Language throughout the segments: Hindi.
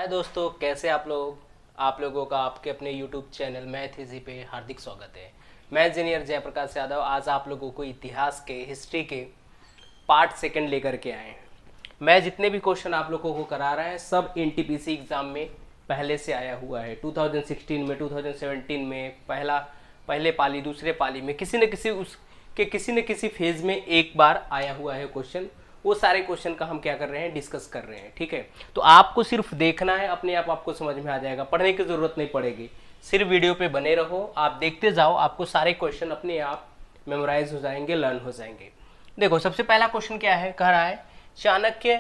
हाय दोस्तों, कैसे आप लोगों का आपके अपने YouTube चैनल मैथ इजी पे हार्दिक स्वागत है। मैं इंजीनियर जयप्रकाश यादव आज आप लोगों को इतिहास के हिस्ट्री के पार्ट सेकंड लेकर के आए हैं। मैं जितने भी क्वेश्चन आप लोगों को करा रहा है सब एनटीपीसी एग्जाम में पहले से आया हुआ है। 2016 में, 2017 में, पहले पाली, दूसरे पाली में किसी न किसी फेज में एक बार आया हुआ है क्वेश्चन। वो सारे क्वेश्चन का हम क्या कर रहे हैं, डिस्कस कर रहे हैं। ठीक है, तो आपको सिर्फ देखना है, अपने आप आपको समझ में आ जाएगा, पढ़ने की जरूरत नहीं पड़ेगी। सिर्फ वीडियो पे बने रहो, आप देखते जाओ, आपको सारे क्वेश्चन अपने आप मेमोराइज हो जाएंगे, लर्न हो जाएंगे। देखो, सबसे पहला क्वेश्चन क्या है, कह रहा है चाणक्य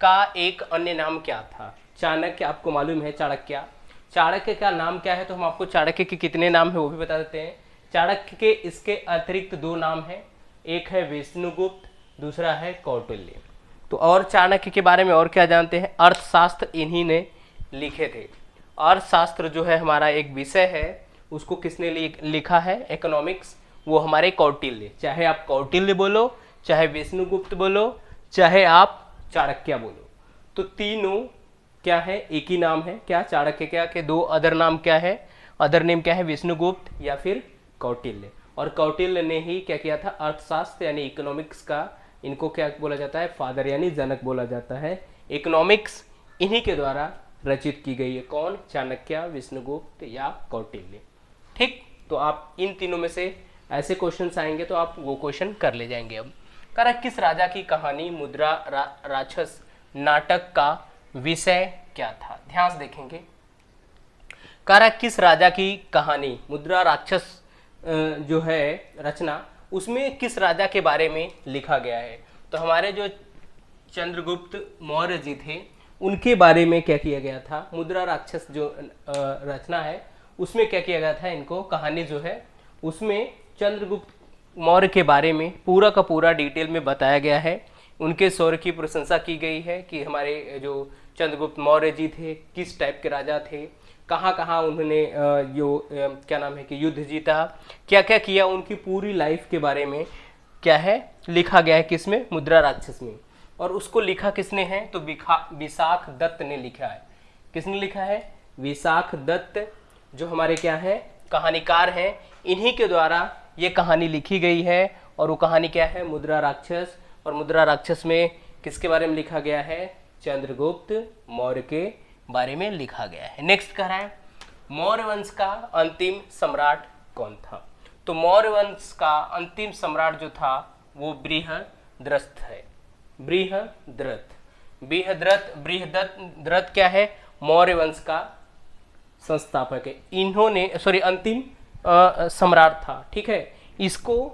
का एक अन्य नाम क्या था। चाणक्य आपको मालूम है, चाणक्य का नाम क्या है, तो हम आपको चाणक्य के कितने नाम है वो भी बता देते हैं। चाणक्य के इसके अतिरिक्त दो नाम है, एक है विष्णुगुप्त, दूसरा है कौटिल्य। तो और चाणक्य के बारे में और क्या जानते हैं, अर्थशास्त्र इन्हीं ने लिखे थे। अर्थशास्त्र जो है हमारा एक विषय है, उसको किसने लिखा है, इकोनॉमिक्स, वो हमारे कौटिल्य। चाहे आप कौटिल्य बोलो, चाहे विष्णुगुप्त बोलो, चाहे आप चाणक्य बोलो, तो तीनों क्या है, एक ही नाम है। क्या चाणक्य क्या के दो अदर नाम क्या है, अदर नेम क्या है, विष्णुगुप्त या फिर कौटिल्य। और कौटिल्य ने ही क्या किया था, अर्थशास्त्र यानी इकोनॉमिक्स का, इनको क्या बोला जाता है, फादर यानी जनक बोला जाता है। इकोनॉमिक्स इन्हीं के द्वारा रचित की गई है। कौन, चाणक्य, विष्णुगुप्त या कौटिल्य। ठीक, तो आप इन तीनों में से ऐसे क्वेश्चंस आएंगे तो आप वो क्वेश्चन कर ले जाएंगे। अब करा किस राजा की कहानी मुद्रा राक्षस नाटक का विषय क्या था, ध्यान से देखेंगे। करा किस राजा की कहानी मुद्रा राक्षस जो है रचना, उसमें किस राजा के बारे में लिखा गया है। तो हमारे जो चंद्रगुप्त मौर्य जी थे उनके बारे में क्या किया गया था, मुद्रा राक्षस जो रचना है उसमें क्या किया गया था, इनको कहानी जो है उसमें चंद्रगुप्त मौर्य के बारे में पूरा का पूरा डिटेल में बताया गया है। उनके शौर्य की प्रशंसा की गई है कि हमारे जो चंद्रगुप्त मौर्य जी थे किस टाइप के राजा थे, कहाँ कहाँ उन्होंने क्या नाम है कि युद्ध जीता, क्या क्या किया, उनकी पूरी लाइफ के बारे में क्या है लिखा गया है, किसमें, मुद्रा राक्षस में। और उसको लिखा किसने है, तो विशाख दत्त ने लिखा है। किसने लिखा है, विशाख दत्त, जो हमारे क्या है कहानीकार हैं, इन्हीं के द्वारा ये कहानी लिखी गई है। और वो कहानी क्या है, मुद्रा राक्षस। और मुद्रा राक्षस में किसके बारे में लिखा गया है, चंद्रगुप्त मौर्य के बारे में लिखा गया है। नेक्स्ट कह रहा है मौर्य वंश का अंतिम सम्राट कौन था। तो मौर्य वंश का अंतिम सम्राट जो था वो बृहद्रथ है। बृहद्रथ क्या है, मौर्य वंश का संस्थापक है। इन्होंने अंतिम सम्राट था। ठीक है, इसको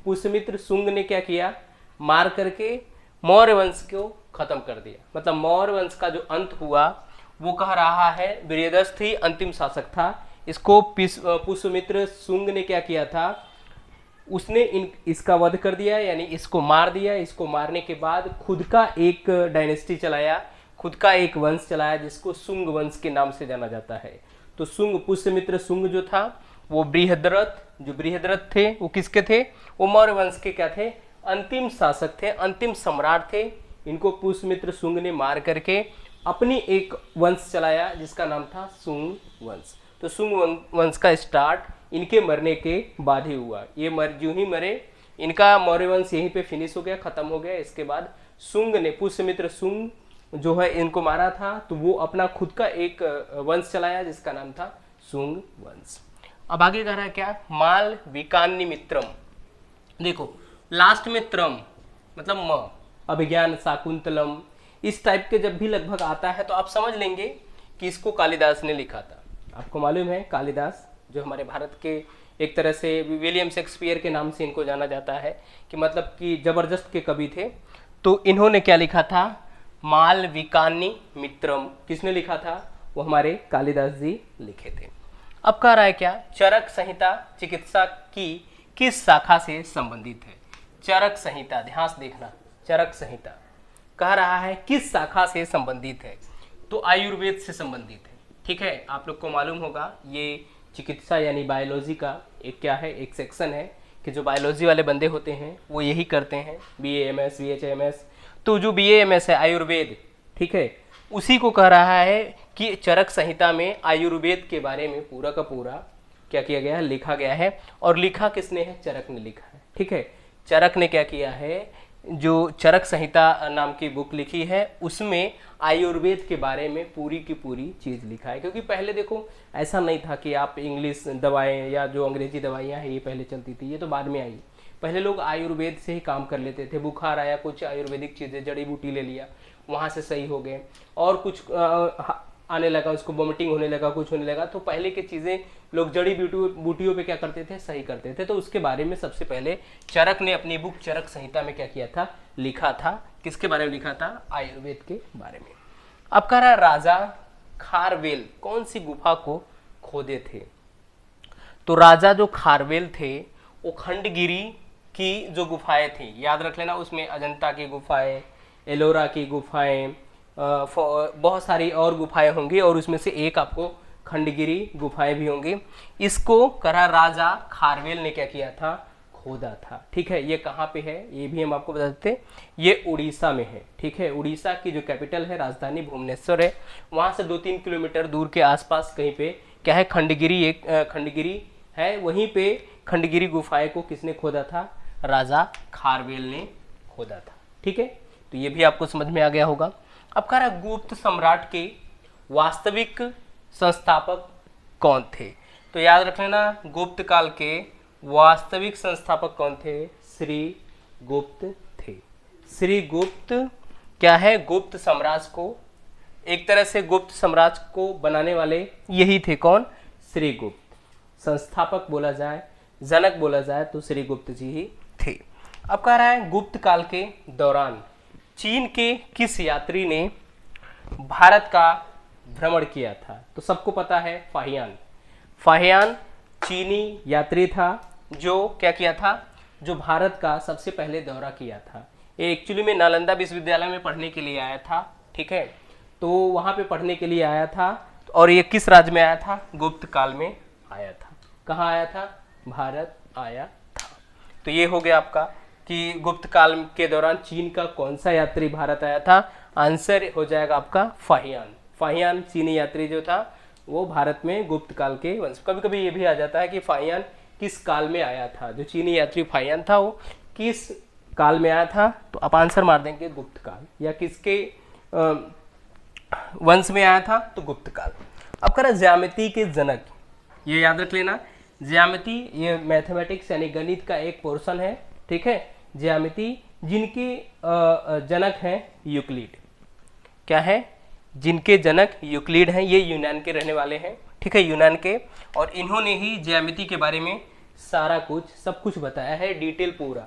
पुष्यमित्र शुंग ने क्या किया, मार करके मौर्य वंश को खत्म कर दिया। मतलब मौर्य वंश का जो अंत हुआ वो कह रहा है बृहदस्थ ही अंतिम शासक था। इसको पुष्यमित्र शुंग ने क्या किया था, उसने इसका वध कर दिया, यानी इसको मार दिया। इसको मारने के बाद खुद का एक डायनेस्टी चलाया, खुद का एक वंश चलाया, जिसको शुंग वंश के नाम से जाना जाता है। तो पुष्यमित्र शुंग जो था वो बृहद्रथ थे, वो किसके थे, वो मौर्य वंश के क्या थे, अंतिम शासक थे, अंतिम सम्राट थे। इनको पुष्यमित्र शुंग ने मार करके अपनी एक वंश चलाया जिसका नाम था शुंग वंश। तो शुंग वंश का स्टार्ट इनके मरने के बाद ही हुआ। ये जो ही मरे, इनका मौर्य वंश यहीं पे फिनिश हो गया, खत्म हो गया। इसके बाद शुंग ने, पुष्यमित्र शुंग जो है इनको मारा था, तो वो अपना खुद का एक वंश चलाया जिसका नाम था शुंग वंश। अब आगे कह रहा है क्या, माल विकान्नी मित्रम। देखो लास्ट में त्रम मतलब म, अभिज्ञान शाकुंतलम, इस टाइप के जब भी लगभग आता है तो आप समझ लेंगे कि इसको कालिदास ने लिखा था। आपको मालूम है कालिदास जो हमारे भारत के एक तरह से विलियम शेक्सपियर के नाम से इनको जाना जाता है, कि मतलब कि जबरदस्त के कवि थे। तो इन्होंने क्या लिखा था, माल विकान्नी मित्रम, किसने लिखा था, वो हमारे कालिदास जी लिखे थे। अब कह रहा है क्या, चरक संहिता चिकित्सा की किस शाखा से संबंधित है। चरक संहिता, ध्यान से देखना, चरक संहिता कह रहा है किस शाखा से संबंधित है, तो आयुर्वेद से संबंधित है। ठीक है, आप लोग को मालूम होगा ये चिकित्सा यानी बायोलॉजी का एक क्या है, एक सेक्शन है कि जो बायोलॉजी वाले बंदे होते हैं वो यही करते हैं, BA MS BHMS। तो जो BA MS है आयुर्वेद, ठीक है, उसी को कह रहा है कि चरक संहिता में आयुर्वेद के बारे में पूरा का पूरा क्या किया गया है, लिखा गया है। और लिखा किसने है, चरक ने लिखा है। ठीक है, चरक ने क्या किया है, जो चरक संहिता नाम की बुक लिखी है उसमें आयुर्वेद के बारे में पूरी की पूरी चीज़ लिखा है। क्योंकि पहले देखो ऐसा नहीं था कि आप इंग्लिश दवाएं या जो अंग्रेजी दवाइयाँ हैं ये पहले चलती थी, ये तो बाद में आई। पहले लोग आयुर्वेद से ही काम कर लेते थे। बुखार आया, कुछ आयुर्वेदिक चीज़ें जड़ी बूटी ले लिया, वहाँ से सही हो गए। और कुछ आने लगा, उसको वोमिटिंग होने लगा, कुछ होने लगा, तो पहले की चीज़ें लोग जड़ी बूटियों पे क्या करते थे, सही करते थे। तो उसके बारे में सबसे पहले चरक ने अपनी बुक चरक संहिता में क्या किया था, लिखा था। किसके बारे में लिखा था, आयुर्वेद के बारे में। अब कह रहा है राजा खारवेल कौन सी गुफा को खोदे थे। तो राजा जो खारवेल थे वो खंडगिरी की जो गुफाएं थी, याद रख लेना, उसमें अजंता की गुफाएं, एलोरा की गुफाएं, बहुत सारी और गुफाएं होंगी और उसमें से एक आपको खंडगिरी गुफाएं भी होंगी। इसको करा राजा खारवेल ने क्या किया था, खोदा था। ठीक है, ये कहाँ पे है ये भी हम आपको बता देते हैं, ये उड़ीसा में है। ठीक है, उड़ीसा की जो कैपिटल है राजधानी भुवनेश्वर है, वहाँ से 2-3 किलोमीटर दूर के आसपास कहीं पे क्या है, खंडगिरी, एक खंडगिरी है। वहीं पे खंडगिरी गुफाएं को किसने खोदा था, राजा खारवेल ने खोदा था। ठीक है, तो ये भी आपको समझ में आ गया होगा। अब कह रहा है गुप्त सम्राट के वास्तविक संस्थापक कौन थे। तो याद रख लेना, गुप्त काल के वास्तविक संस्थापक कौन थे, श्री गुप्त थे। श्री गुप्त क्या है, गुप्त साम्राज्य को, एक तरह से गुप्त साम्राज्य को बनाने वाले यही थे। कौन, श्री गुप्त। संस्थापक बोला जाए, जनक बोला जाए तो श्री गुप्त जी ही थे। अब कह रहा है गुप्त काल के दौरान चीन के किस यात्री ने भारत का भ्रमण किया था। तो सबको पता है फाहियान। फाहियान चीनी यात्री था जो क्या किया था, जो भारत का सबसे पहले दौरा किया था। ये एक्चुअली में नालंदा विश्वविद्यालय में पढ़ने के लिए आया था। ठीक है, तो वहाँ पे पढ़ने के लिए आया था। और ये किस राज्य में आया था, गुप्त काल में आया था। कहाँ आया था, भारत आया था। तो ये हो गया आपका कि गुप्त काल के दौरान चीन का कौन सा यात्री भारत आया था। आंसर हो जाएगा आपका फाहियान। फाहियान चीनी यात्री जो था वो भारत में गुप्त काल के वंश। कभी कभी ये भी आ जाता है कि फाहियान किस काल में आया था, जो चीनी यात्री फाहियान था वो किस काल में आया था। तो आप आंसर मार देंगे गुप्त काल, या किसके वंश में आया था, तो गुप्त काल। अब कह रहा ज्यामिति के जनक, ये याद रख लेना, ज्यामिति ये मैथमेटिक्स यानी गणित का एक पोर्शन है। ठीक है, ज्यामिति जिनके जनक हैं यूक्लिड। क्या है, जिनके जनक यूक्लिड हैं, ये यूनान के रहने वाले हैं। ठीक है, यूनान के, और इन्होंने ही ज्यामिति के बारे में सारा कुछ सब कुछ बताया है, डिटेल पूरा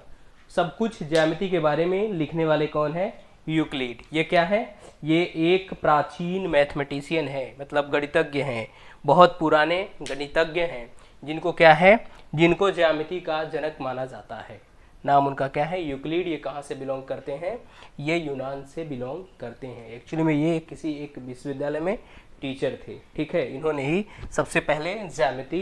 सब कुछ ज्यामिति के बारे में लिखने वाले कौन है, यूक्लिड। ये क्या है, ये एक प्राचीन मैथमेटिशियन है, मतलब गणितज्ञ हैं, बहुत पुराने गणितज्ञ हैं, जिनको क्या है, जिनको ज्यामिति का जनक माना जाता है। नाम उनका क्या है, यूक्लिड। ये कहाँ से बिलोंग करते हैं, ये यूनान से बिलोंग करते हैं। एक्चुअली में ये किसी एक विश्वविद्यालय में टीचर थे। ठीक है, इन्होंने ही सबसे पहले ज्यामिति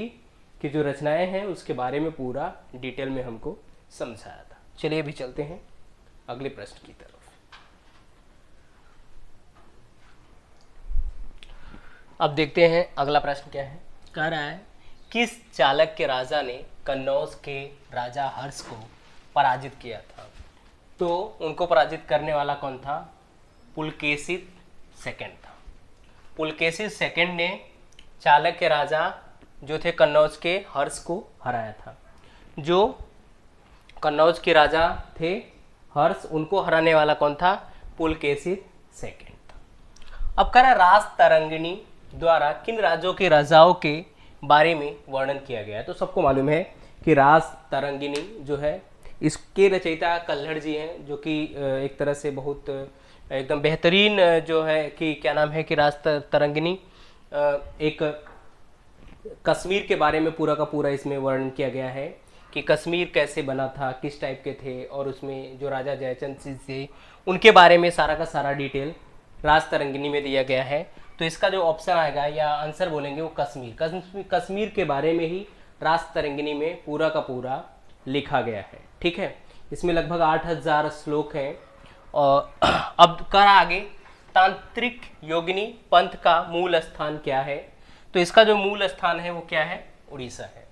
की जो रचनाएं हैं उसके बारे में पूरा डिटेल में हमको समझाया था। चलिए अभी चलते हैं अगले प्रश्न की तरफ। अब देखते हैं अगला प्रश्न क्या है। कह रहा है किस चाणक्य राजा ने कन्नौज के राजा हर्ष को पराजित किया था। तो उनको पराजित करने वाला कौन था, पुलकेशित सेकंड था। पुलकेशित सेकंड ने चाणक्य राजा जो थे कन्नौज के हर्ष को हराया था। जो कन्नौज के राजा थे हर्ष, उनको हराने वाला कौन था, पुलकेशित सेकंड था। अब कह रहा राज तरंगिणी द्वारा किन राज्यों के राजाओं के बारे में वर्णन किया गया है। तो सबको मालूम है कि राज तरंगिणी जो है इसके रचयिता कल्हड़ जी हैं, जो कि एक तरह से बहुत एकदम बेहतरीन जो है कि क्या नाम है कि राज तरंगिणी एक कश्मीर के बारे में पूरा का पूरा इसमें वर्णन किया गया है कि कश्मीर कैसे बना था, किस टाइप के थे, और उसमें जो राजा जयचंद सिंह थे उनके बारे में सारा का सारा डिटेल राज तरंगिणी में दिया गया है। तो इसका जो ऑप्शन आएगा या आंसर बोलेंगे वो कश्मीर के बारे में ही राज तरंगिणी में पूरा का पूरा लिखा गया है। ठीक है, इसमें लगभग 8000 श्लोक हैं। और अब कर आगे तांत्रिक योगिनी पंथ का मूल स्थान क्या है? तो इसका जो मूल स्थान है वो क्या है? उड़ीसा है।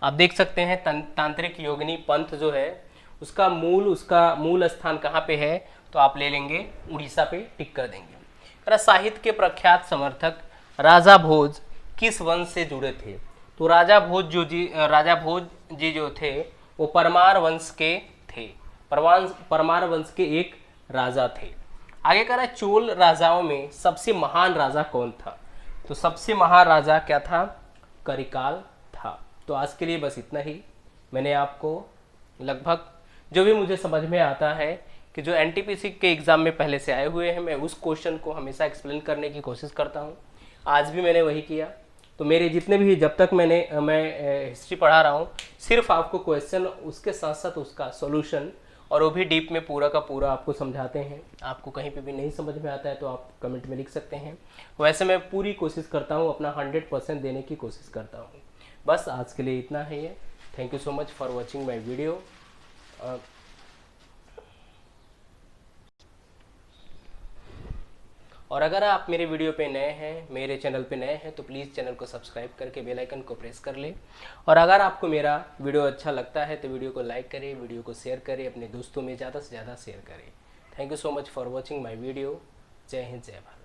आप देख सकते हैं तांत्रिक योगिनी पंथ जो है उसका मूल स्थान कहाँ पे है? तो आप ले लेंगे उड़ीसा पे, टिक कर देंगे। साहित्य के प्रख्यात समर्थक राजा भोज किस वंश से जुड़े थे? तो राजा भोज जी जो थे वो परमार वंश के थे। परमार वंश के एक राजा थे। आगे कह रहा है चोल राजाओं में सबसे महान राजा कौन था? तो सबसे महान राजा क्या था? करिकाल था। तो आज के लिए बस इतना ही। मैंने आपको लगभग जो भी मुझे समझ में आता है कि जो एनटीपीसी के एग्ज़ाम में पहले से आए हुए हैं, मैं उस क्वेश्चन को हमेशा एक्सप्लेन करने की कोशिश करता हूँ। आज भी मैंने वही किया। तो मेरे जितने भी जब तक मैं हिस्ट्री पढ़ा रहा हूँ, सिर्फ आपको क्वेश्चन उसके साथ साथ उसका सॉल्यूशन, और वो भी डीप में पूरा का पूरा आपको समझाते हैं। आपको कहीं पे भी नहीं समझ में आता है तो आप कमेंट में लिख सकते हैं। वैसे मैं पूरी कोशिश करता हूँ, अपना 100% देने की कोशिश करता हूँ। बस आज के लिए इतना ही है। Thank you so much for watching my video. और अगर आप मेरे वीडियो पे नए हैं, मेरे चैनल पे नए हैं, तो प्लीज़ चैनल को सब्सक्राइब करके बेल आइकन को प्रेस कर लें। और अगर आपको मेरा वीडियो अच्छा लगता है तो वीडियो को लाइक करें, वीडियो को शेयर करें, अपने दोस्तों में ज़्यादा से ज़्यादा शेयर करें। Thank you so much for watching my video. जय हिंद, जय भारत।